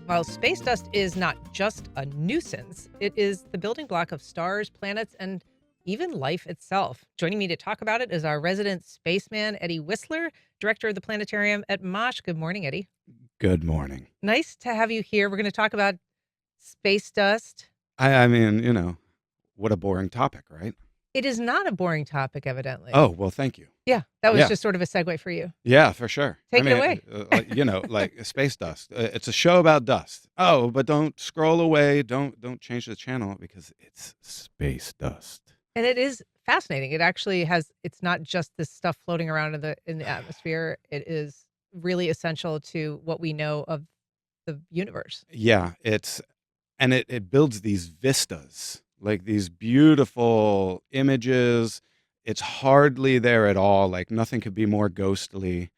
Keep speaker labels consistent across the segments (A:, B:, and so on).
A: While space dust is not just a nuisance, it is the building block of stars, planets, and even life itself. Joining me to talk about it is our resident spaceman, Eddie Whisler, director of the Planetarium at MOSH. Good morning, Eddie.
B: Good morning.
A: Nice to have you here. We're going to talk about space dust.
B: I mean, what a boring topic, right?
A: It is not a boring topic, evidently.
B: Oh, well, thank you.
A: Yeah, that was
B: Yeah.
A: just sort of a segue for you.
B: Yeah, for sure.
A: Take it away.
B: Like space dust. It's a show about dust. Oh, but don't scroll away. Don't change the channel because it's space dust.
A: And it is fascinating. It actually it's not just this stuff floating around in the atmosphere. It is really essential to what we know of the universe.
B: Yeah, it builds these vistas, like these beautiful images. It's hardly there at all. Like nothing could be more ghostly.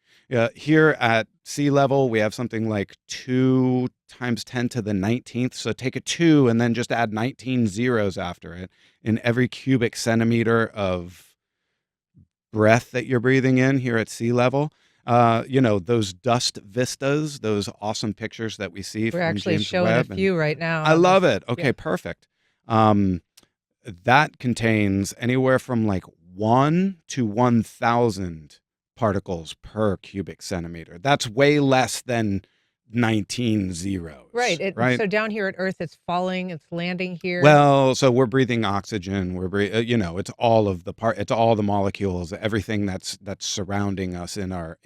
B: Here at sea level, we have something like 2 times 10 to the 19th. So take a 2 and then just add 19 zeros after it in every cubic centimeter of breath that you're breathing in here at sea level. Those dust vistas, those awesome pictures that we see
A: We're
B: from
A: actually
B: James
A: showing
B: Webb.
A: a few right now.
B: I love it. Okay,
A: Yeah.
B: perfect. That contains anywhere from like 1 to 1,000 particles per cubic centimeter. That's way less than 19 zeros.
A: Right.
B: Right.
A: So down here at Earth, it's falling, it's landing here.
B: Well, so we're breathing oxygen. It's all of it's all the molecules, everything that's surrounding us in our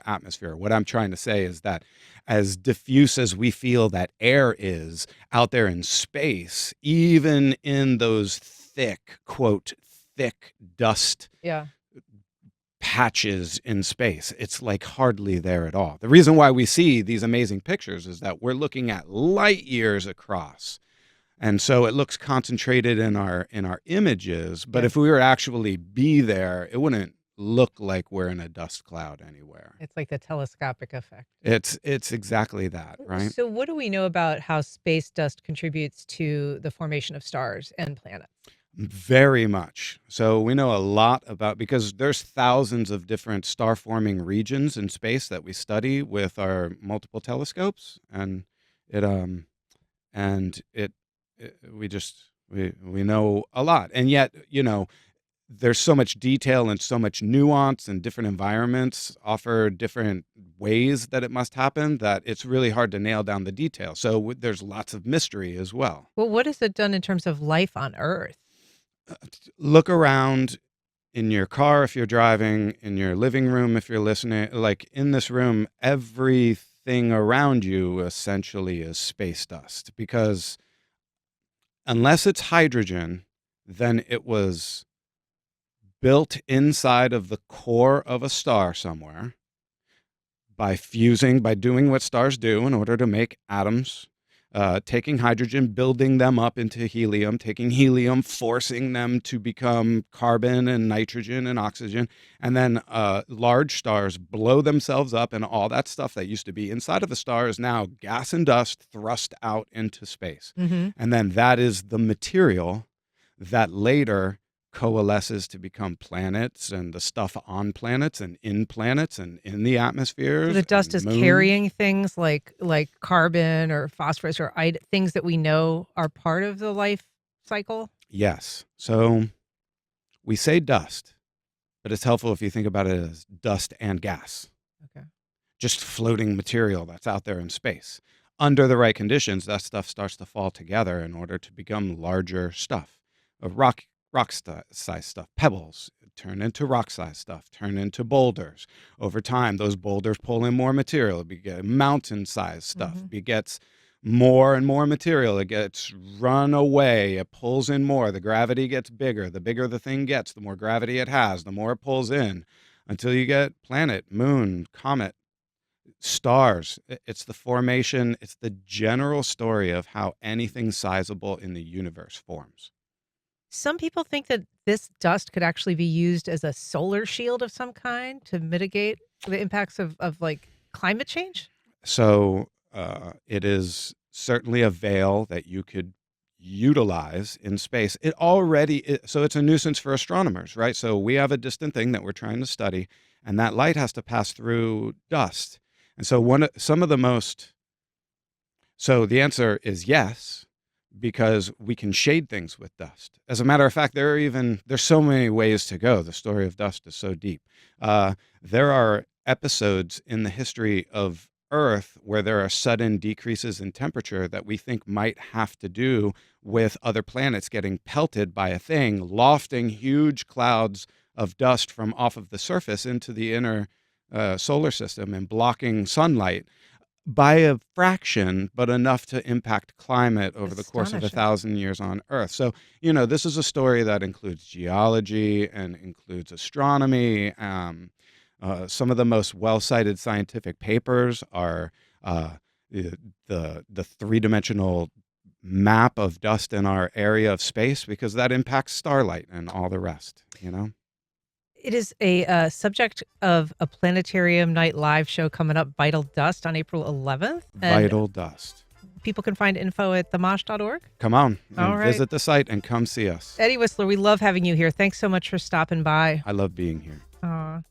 B: atmosphere. What I'm trying to say is that as diffuse as we feel that air is out there in space, even in those thick, quote, thick dust
A: Yeah.
B: patches in space, it's like hardly there at all. The reason why we see these amazing pictures is that we're looking at light years across. And so it looks concentrated in our images, but
A: Yeah.
B: if we were actually be there, it wouldn't look like we're in a dust cloud anywhere.
A: It's like the telescopic effect.
B: It's exactly that, right?
A: So what do we know about how space dust contributes to the formation of stars and planets?
B: Very much. So we know a lot about, because there's thousands of different star forming regions in space that we study with our multiple telescopes, and it and it we know a lot. And yet, there's so much detail and so much nuance, and different environments offer different ways that it must happen, that it's really hard to nail down the detail. So there's lots of mystery as well.
A: Well, what has it done in terms of life on Earth?
B: Look around in your car if you're driving, in your living room if you're listening. Like in this room, everything around you essentially is space dust, because unless it's hydrogen, then it was built inside of the core of a star somewhere by doing what stars do in order to make atoms. Taking hydrogen, building them up into helium, taking helium, forcing them to become carbon and nitrogen and oxygen. And then large stars blow themselves up, and all that stuff that used to be inside of a star is now gas and dust thrust out into space.
A: Mm-hmm.
B: And then that is the material that later coalesces to become planets, and the stuff on planets and in the atmospheres.
A: The dust is
B: moons.
A: carrying things like carbon or phosphorus or things that we know are part of the life cycle.
B: Yes. So we say dust, but it's helpful if you think about it as dust and gas.
A: Okay.
B: Just floating material that's out there in space. Under the right conditions, that stuff starts to fall together in order to become larger stuff. Rock-size stuff, pebbles turn into rock-size stuff, turn into boulders. Over time, those boulders pull in more material. It begets mountain-sized stuff.
A: Mhm.
B: Begets more and more material. It gets run away. It pulls in more. The gravity gets bigger. The bigger the thing gets, the more gravity it has, the more it pulls in, until you get planet, moon, comet, stars. It's the formation. It's the general story of how anything sizable in the universe forms.
A: Some people think that this dust could actually be used as a solar shield of some kind to mitigate the impacts of like climate change.
B: So it is certainly a veil that you could utilize in space. So it's a nuisance for astronomers, right? So we have a distant thing that we're trying to study, and that light has to pass through dust. And so some of the most So the answer is yes, because we can shade things with dust. As a matter of fact, there's so many ways to go. The story of dust is so deep. There are episodes in the history of Earth where there are sudden decreases in temperature that we think might have to do with other planets getting pelted by a thing, lofting huge clouds of dust from off of the surface into the inner solar system and blocking sunlight by a fraction, but enough to impact climate over the course of
A: Astonishing.
B: 1,000 years on Earth. So, this is a story that includes geology and includes astronomy. Some of the most well-cited scientific papers are the three-dimensional map of dust in our area of space, because that impacts starlight and all the rest.
A: It is a subject of a Planetarium Night live show coming up, Vital Dust, on April 11th. And
B: Vital dust.
A: people can find info at themosh.org.
B: Come on
A: All
B: and
A: right.
B: visit the site and come see us.
A: Eddie Whisler, we love having you here. Thanks so much for stopping by.
B: I love being here.
A: Aw.